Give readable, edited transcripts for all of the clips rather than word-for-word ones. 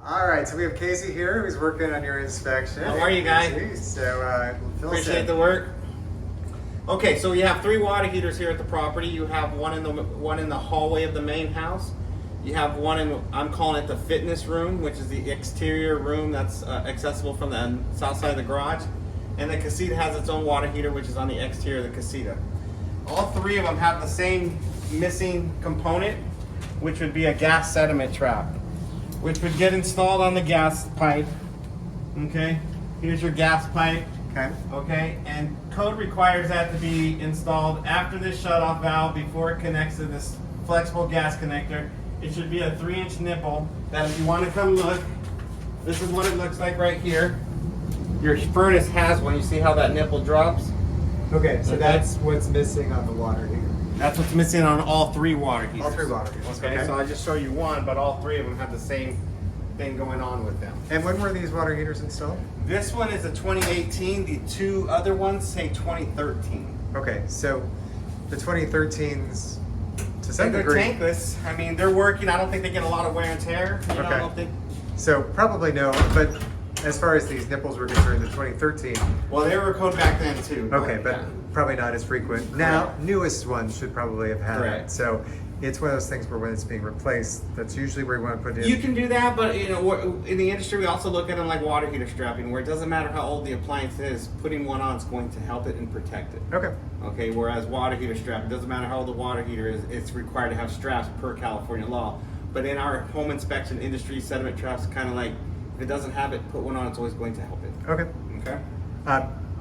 All right, so we have Casey here who's working on your inspection. How are you guys? So, appreciate the work. Okay, so you have 3 water heaters here at the property. You have one in the hallway of the main house. You have one in, I'm calling it the fitness room, which is the exterior room that's accessible from the south side of the garage. And the casita has its own water heater, which is on the exterior of the casita. All 3 of them have the same missing component, which would be a gas sediment trap, which would get installed on the gas pipe. Okay, here's your gas pipe. Okay, and code requires that to be installed after this shutoff valve before it connects to this flexible gas connector. It should be a 3-inch nipple that if you want to come look, this is what it looks like right here. Your furnace has one. You see how that nipple drops? Okay, so that's what's missing on the water heater. That's what's missing on all 3 water heaters. All 3 water heaters. Okay, so I just show you one, but all 3 of them have the same thing going on with them. And when were these water heaters installed? This one is a 2018. The 2 other ones say 2013. Okay, so the 2013s, to some They're degree, tankless. I mean, they're working. I don't think they get a lot of wear and tear. You know, I don't think. so probably no, but as far as these nipples were concerned, the 2013. Well, they were code back then too. Okay, but yeah. probably not as frequent. Now, newest ones should probably have had it. So it's one of those things where when it's being replaced, that's usually where you want to put it in. You can do that, but you know, in the industry, we also look at them like water heater strapping, where it doesn't matter how old the appliance is, putting one on is going to help it and protect it. Okay. Okay, whereas water heater strap, it doesn't matter how old the water heater is, it's required to have straps per California law. But in our home inspection industry, sediment traps kind of like, if it doesn't have it, put one on, it's always going to help it. Okay. Okay.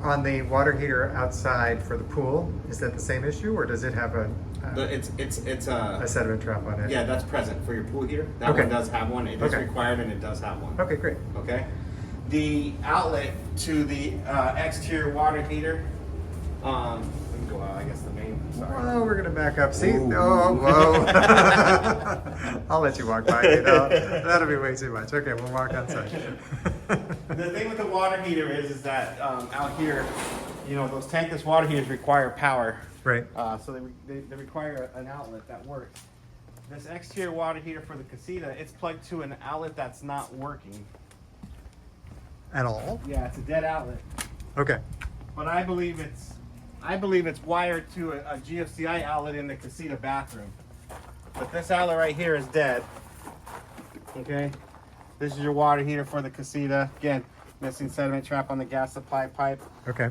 On the water heater outside for the pool, is that the same issue, or does it have a sediment trap on it? Yeah, that's present for your pool heater. That one does have one. It is required, and it does have one. Okay, great. Okay. The outlet to the exterior water heater. Let me go out. I guess the main. Sorry. Well, we're gonna back up. See? Ooh. Oh, whoa! I'll let you walk by. You know, that'll be way too much. Okay, we'll walk outside. The thing with the water heater is that out here, you know, those tankless water heaters require power. Right. So they require an outlet that works. This exterior water heater for the casita, it's plugged to an outlet that's not working. At all? Yeah, it's a dead outlet. Okay. But I believe it's wired to a GFCI outlet in the casita bathroom. But this outlet right here is dead. Okay. This is your water heater for the casita. Again, missing sediment trap on the gas supply pipe. Okay.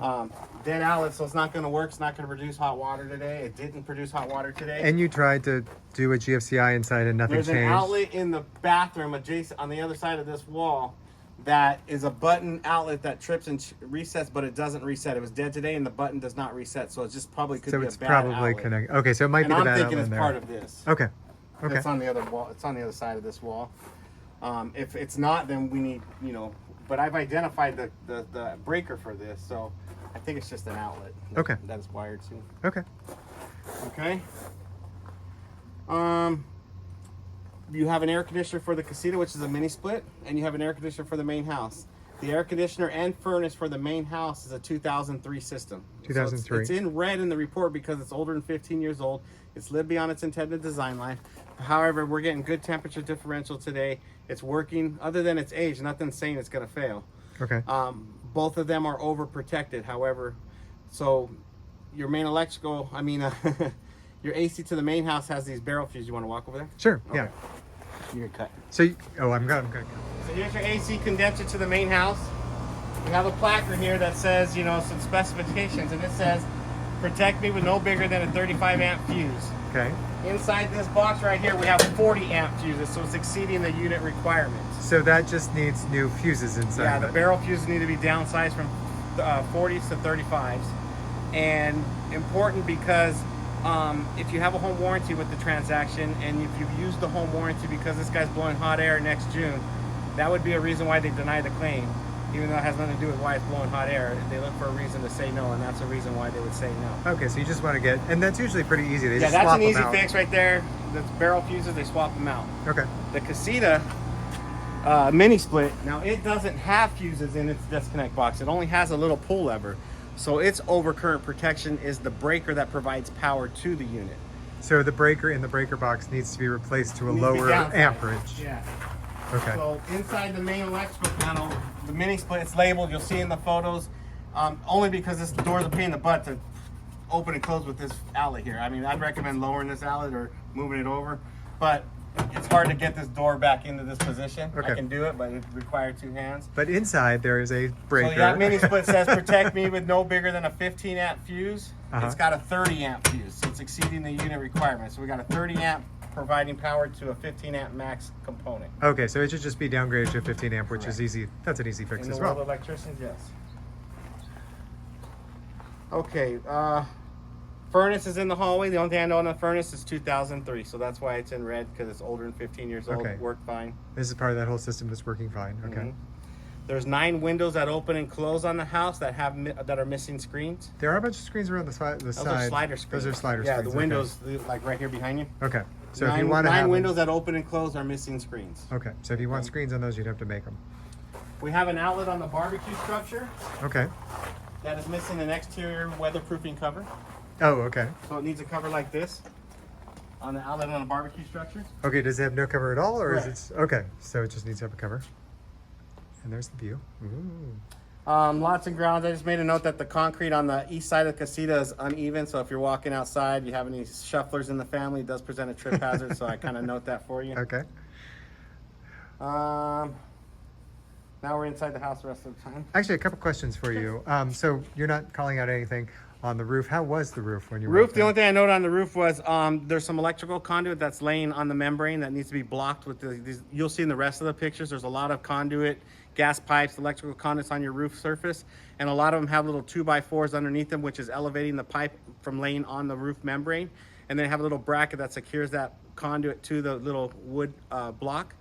Dead outlet, so it's not going to work. It's not going to produce hot water today. It didn't produce hot water today. And you tried to do a GFCI inside and nothing There's changed? There's an outlet in the bathroom adjacent on the other side of this wall that is a button outlet that trips and resets, but it doesn't reset. It was dead today, and the button does not reset, so it just probably could be a bad outlet. So it's probably connected. Okay, so it might be the bad outlet. I'm thinking it's part of this. Okay. Okay. It's on the other wall. It's on the other side of this wall. If it's not, then we need, you know. But I've identified the breaker for this, so I think it's just an outlet. That is wired to. Okay. Okay. You have an air conditioner for the casita, which is a mini split, and you have an air conditioner for the main house. The air conditioner and furnace for the main house is a 2003 system. 2003. So it's in red in the report because it's older than 15 years old. It's lived beyond its intended design life. However, we're getting good temperature differential today. It's working. Other than its age, nothing's saying it's going to fail. Okay. Both of them are overprotected. However, so your main electrical, your AC to the main house has these barrel fuses. You want to walk over there? Sure. Okay. Yeah. You're cut. So, I'm good. So here's your AC condenser to the main house. We have a placard here that says, you know, some specifications, and it says, protect me with no bigger than a 35 amp fuse. Okay. Inside this box right here, we have 40 amp fuses, so it's exceeding the unit requirements. So that just needs new fuses inside. Yeah, the barrel fuses need to be downsized from 40s to 35s. And important because if you have a home warranty with the transaction, and if you've used the home warranty because this guy's blowing hot air next June, that would be a reason why they deny the claim. Even though it has nothing to do with why it's blowing hot air, they look for a reason to say no, and that's a reason why they would say no. Okay, so you just want to get, and that's usually pretty easy. They yeah, just that's swap an easy them out. fix right there. The barrel fuses, they swap them out. Okay. The casita mini split, now it doesn't have fuses in its disconnect box. It only has a little pull lever. So its overcurrent protection is the breaker that provides power to the unit. So the breaker in the breaker box needs to be replaced to a lower amperage. Yeah. Okay. So inside the main electrical panel, the mini split, it's labeled. You'll see in the photos. Only because this door's a pain in the butt to open and close with this outlet here. I mean, I'd recommend lowering this outlet or moving it over, but it's hard to get this door back into this position. Okay. I can do it, but it requires 2 hands. But inside there is a breaker. So that mini split says protect me with no bigger than a 15 amp fuse. It's got a 30 amp fuse, so it's exceeding the unit requirement. So we got a 30 amp providing power to a 15 amp max component. Okay, so it should just be downgraded to a 15 amp, which is easy. That's an easy fix In as the world well. of electricians, yes. Okay, furnace is in the hallway. The only thing I know on the furnace is 2003, so that's why it's in red, because it's older than 15 years old. Okay. Worked fine. This is part of that whole system that's working fine. Okay. There's 9 windows that open and close on the house that are missing screens. There are a bunch of screens around the side. Those are slider screens. Those are slider yeah, screens. the windows, like right here behind you. Okay. So if 9, you want to 9 have windows that open and close are missing screens. Okay. So if you want screens on those, you'd have to make them. We have an outlet on the barbecue structure Okay. that is missing an exterior weatherproofing cover. Oh, okay. So it needs a cover like this on the outlet on a barbecue structure. Okay. Does it have no cover at all, or Correct. is it okay? So it just needs to have a cover. And there's the view. Ooh. Lots and grounds. I just made a note that the concrete on the east side of the casita is uneven. So if you're walking outside, you have any shufflers in the family, it does present a trip hazard. So I kind of note that for you. Okay. Now we're inside the house the rest of the time. Actually, a couple questions for you. So you're not calling out anything on the roof. How was the roof when you were Roof, up the there? only thing I noted on the roof was there's some electrical conduit that's laying on the membrane that needs to be blocked with these. You'll see in the rest of the pictures, there's a lot of conduit, gas pipes, electrical conduits on your roof surface, and a lot of them have little 2x4s underneath them, which is elevating the pipe from laying on the roof membrane. And then have a little bracket that secures that conduit to the little wood block.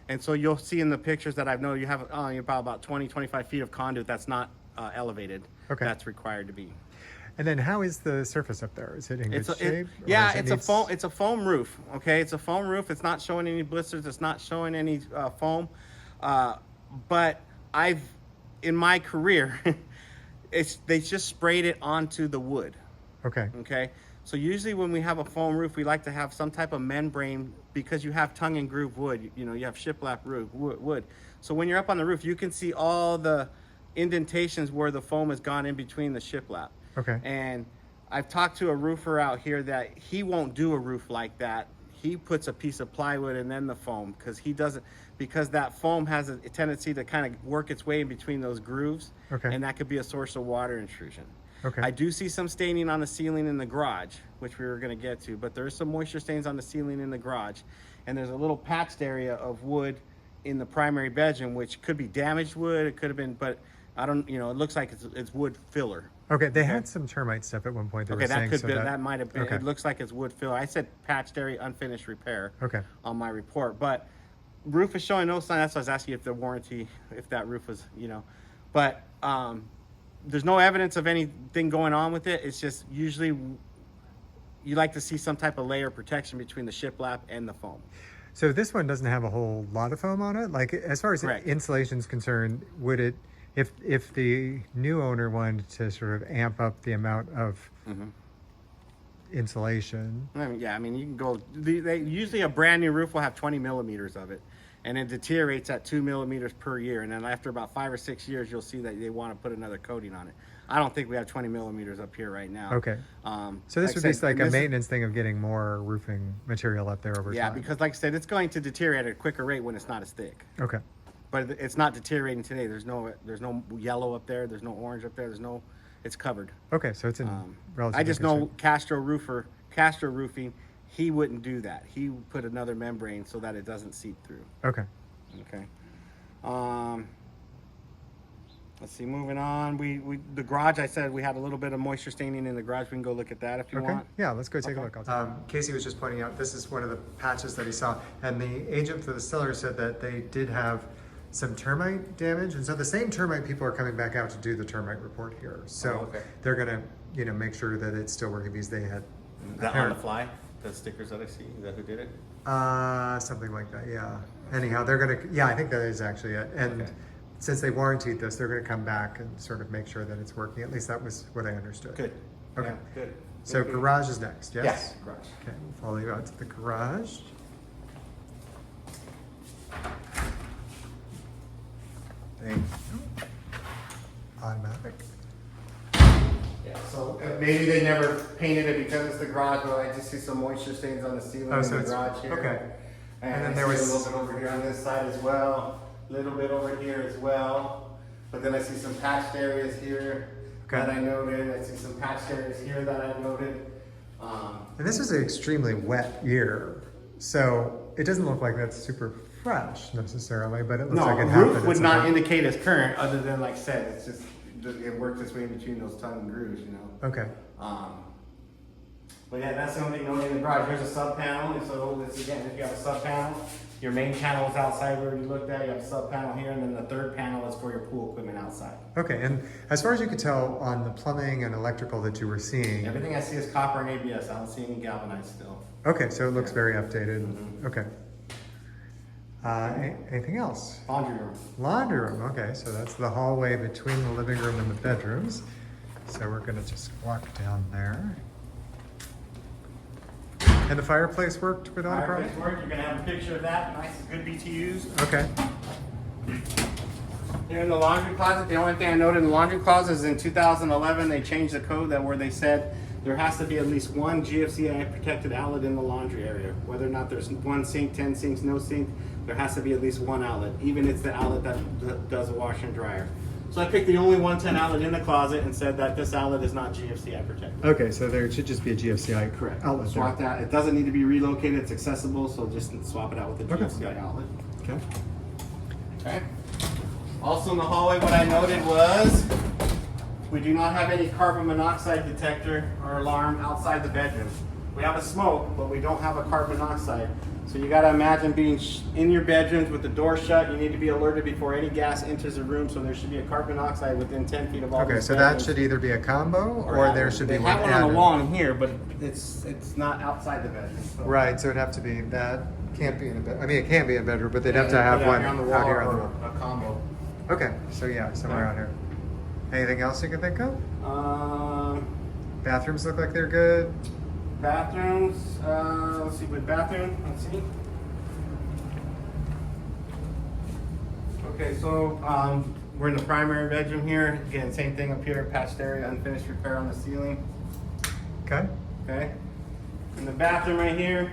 And so you'll see in the pictures that I've noted, you have about 20, 25 feet of conduit that's not elevated. Okay. That's required to be. And then how is the surface up there? Is it in good shape? Yeah, it's a foam roof. Okay, it's a foam roof. It's not showing any blisters. It's not showing any foam. But in my career, they just sprayed it onto the wood. Okay. Okay, so usually when we have a foam roof, we like to have some type of membrane because you have tongue and groove wood. You know, you have shiplap wood. So when you're up on the roof, you can see all the indentations where the foam has gone in between the shiplap. Okay. And I've talked to a roofer out here that he won't do a roof like that. He puts a piece of plywood and then the foam because that foam has a tendency to kind of work its way in between those grooves. Okay. And that could be a source of water intrusion. Okay. I do see some staining on the ceiling in the garage, which we were going to get to, but there is some moisture stains on the ceiling in the garage. And there's a little patched area of wood in the primary bedroom, which could be damaged wood. It could have been, but I don't, it looks like it's wood filler. Okay, they had some termite stuff at one point. They were Okay, saying, that might have been. Okay. It looks like it's wood filler. I said patched area, unfinished repair. Okay. On my report, but roof is showing no sign. That's why I was asking if the warranty, if that roof was, but there's no evidence of anything going on with it. It's just usually you like to see some type of layer protection between the shiplap and the foam. So this one doesn't have a whole lot of foam on it. Like as far as Correct. insulation is concerned, would it? If the new owner wanted to sort of amp up the amount of insulation. I mean, you can go. Usually a brand new roof will have 20 millimeters of it, and it deteriorates at 2 millimeters per year. And then after about 5 or 6 years, you'll see that they want to put another coating on it. I don't think we have 20 millimeters up here right now. Okay. So this would be like a maintenance thing of getting more roofing material up there over time. Yeah, because like I said, it's going to deteriorate at a quicker rate when it's not as thick. Okay. But it's not deteriorating today. There's no yellow up there. There's no orange up there. It's covered. Okay, so it's in relatively I just good know shape. Castro Roofing, he wouldn't do that. He put another membrane so that it doesn't seep through. Okay. Okay. Let's see. Moving on. The garage. I said we had a little bit of moisture staining in the garage. We can go look at that if you want. Yeah, let's go take a look. Casey was just pointing out this is one of the patches that he saw, and the agent for the seller said that they did have some termite damage, and so the same termite people are coming back out to do the termite report here. So they're gonna, make sure that it's still working because they had That on the fly, the stickers that I see. Is that who did it? something like that. Yeah. Anyhow, they're gonna. Yeah, I think that is actually it. And since they warranted this, they're gonna come back and sort of make sure that it's working. At least that was what I understood. Good. Okay. Yeah, good. So garage is next. Yes. Yes. Garage. Okay, we'll follow you out to the garage. Automatic. Yeah, so maybe they never painted it because it's the garage, but I just see some moisture stains on the ceiling Oh, in so the it's garage here. okay. And then I there see was a little bit over here on this side as well, a little bit over here as well. But then I see some patched areas here that I noted. I see some patched areas here that I noted. And this is an extremely wet year, so it doesn't look like that's super fresh necessarily, but it looks like it happened. Roof would not indicate as current, other than like I said, it's just it worked its way in between those tongue and grooves, you know. Okay. But yeah, that's the only thing noted in the garage. There's a sub panel, and so this again, if you have a sub panel, your main panel is outside where you looked at. You have a sub panel here, and then the third panel is for your pool equipment outside. Okay, and as far as you could tell on the plumbing and electrical that you were seeing, Everything I see is copper and ABS. I don't see any galvanized still. okay, so it looks very updated. Okay. Anything else? Laundry room. Laundry room. Okay, so that's the hallway between the living room and the bedrooms. So we're gonna just walk down there. And the fireplace worked without a problem? Fireplace work. You're gonna have a picture of that. Nice, good BTUs. Okay. Here in the laundry closet, the only thing I noted in the laundry closet is in 2011 they changed the code that where they said there has to be at least one GFCI protected outlet in the laundry area. Whether or not there's one sink, 10 sinks, no sink, there has to be at least one outlet, even if it's the outlet that does a washer and dryer. So I picked the only 110 outlet in the closet and said that this outlet is not GFCI protected. Okay, so there should just be a GFCI outlet there. Swap that. It doesn't need to be relocated. It's accessible, so just swap it out with the GFCI outlet. Okay. Okay. Also in the hallway, what I noted was we do not have any carbon monoxide detector or alarm outside the bedroom. We have a smoke, but we don't have a carbon monoxide. So you got to imagine being in your bedrooms with the door shut. You need to be alerted before any gas enters the room. So there should be a carbon monoxide within 10 feet of all. Okay, so that should either be a combo or there should be one added. They have one on the added. wall in here, but it's not outside the bedroom. So. Right, so it'd have to be, that can't be in a bed. I mean, it can be in a bedroom, but they'd have to Yeah, have one on the wall out here on or a combo. the. Okay, so yeah, somewhere out here. Anything else you can think of? Bathrooms look like they're good. Bathrooms, let's see, with bathroom, let's see. Okay, so we're in the primary bedroom here. Again, same thing up here, patched area, unfinished repair on the ceiling. Okay. Okay. In the bathroom right here,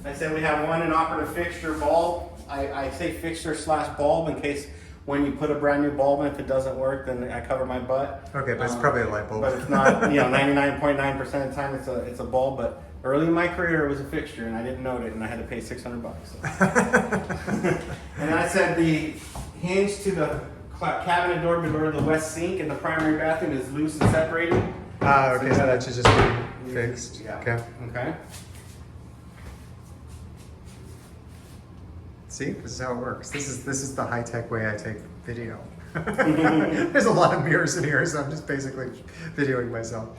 I said we have one inoperative fixture bulb. I say fixture / bulb in case when you put a brand new bulb in, if it doesn't work, then I cover my butt. Okay, but it's probably a light bulb. But it's not, 99.9% of the time it's a bulb. But early in my career, it was a fixture, and I didn't note it, and I had to pay $600. And I said the hinge to the cabinet door below the west sink in the primary bathroom is loose and separated. Okay, so that should just be fixed. Yeah. Okay. Okay. See, this is how it works. This is the high-tech way I take video. There's a lot of mirrors in here, so I'm just basically videoing myself.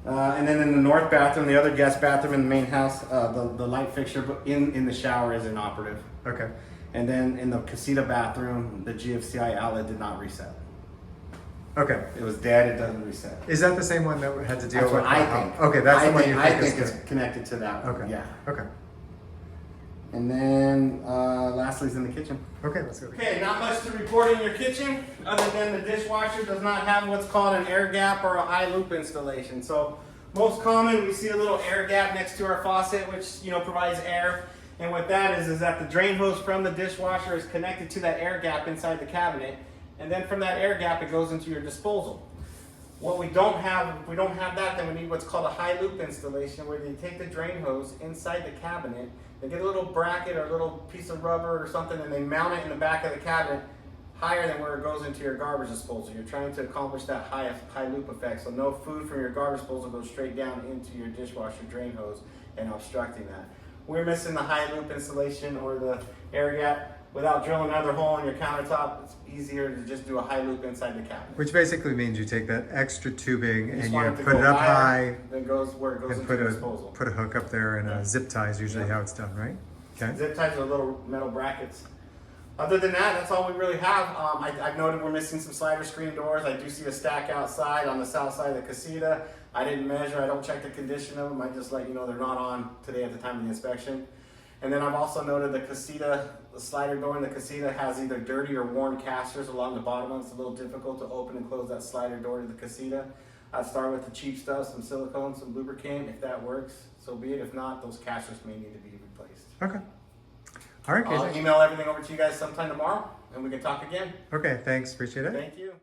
And then in the north bathroom, the other guest bathroom in the main house, the light fixture in the shower is inoperative. Okay. And then in the casita bathroom, the GFCI outlet did not reset. Okay. It was dead, it doesn't reset. Is that the same one that had to deal That's with? what I think. Okay, that's the one you I think is think it's good. connected to that one. Okay. Yeah. Okay. And then lastly is in the kitchen. Okay, let's go. Okay, not much to report in your kitchen other than the dishwasher does not have what's called an air gap or a high loop installation. So most common, we see a little air gap next to our faucet, which provides air. And what that is that the drain hose from the dishwasher is connected to that air gap inside the cabinet. And then from that air gap, it goes into your disposal. What we don't have, if we don't have that, then we need what's called a high loop installation, where you take the drain hose inside the cabinet, they get a little bracket or a little piece of rubber or something, and they mount it in the back of the cabinet higher than where it goes into your garbage disposal. You're trying to accomplish that high loop effect, so no food from your garbage disposal goes straight down into your dishwasher drain hose and obstructing that. We're missing the high loop installation or the air gap. Without drilling another hole in your countertop, it's easier to just do a high loop inside the cabinet. Which basically means you take that extra tubing and want you it to put it go up high then goes where it goes and into put the disposal. a hook up there and a zip tie is usually how it's done, right? Okay. Zip ties are little metal brackets. Other than that, that's all we really have. I've noted we're missing some slider screen doors. I do see a stack outside on the south side of the casita. I didn't measure, I don't check the condition of them. I just let you know they're not on today at the time of the inspection. And then I've also noted the casita, the slider door in the casita has either dirty or worn casters along the bottom of it. It's a little difficult to open and close that slider door to the casita. I'd start with the cheap stuff, some silicone, some lubricant. If that works, so be it. If not, those casters may need to be replaced. Okay. All right, I'll Casey. email everything over to you guys sometime tomorrow, and we can talk again. Okay, thanks. Appreciate it. Thank you.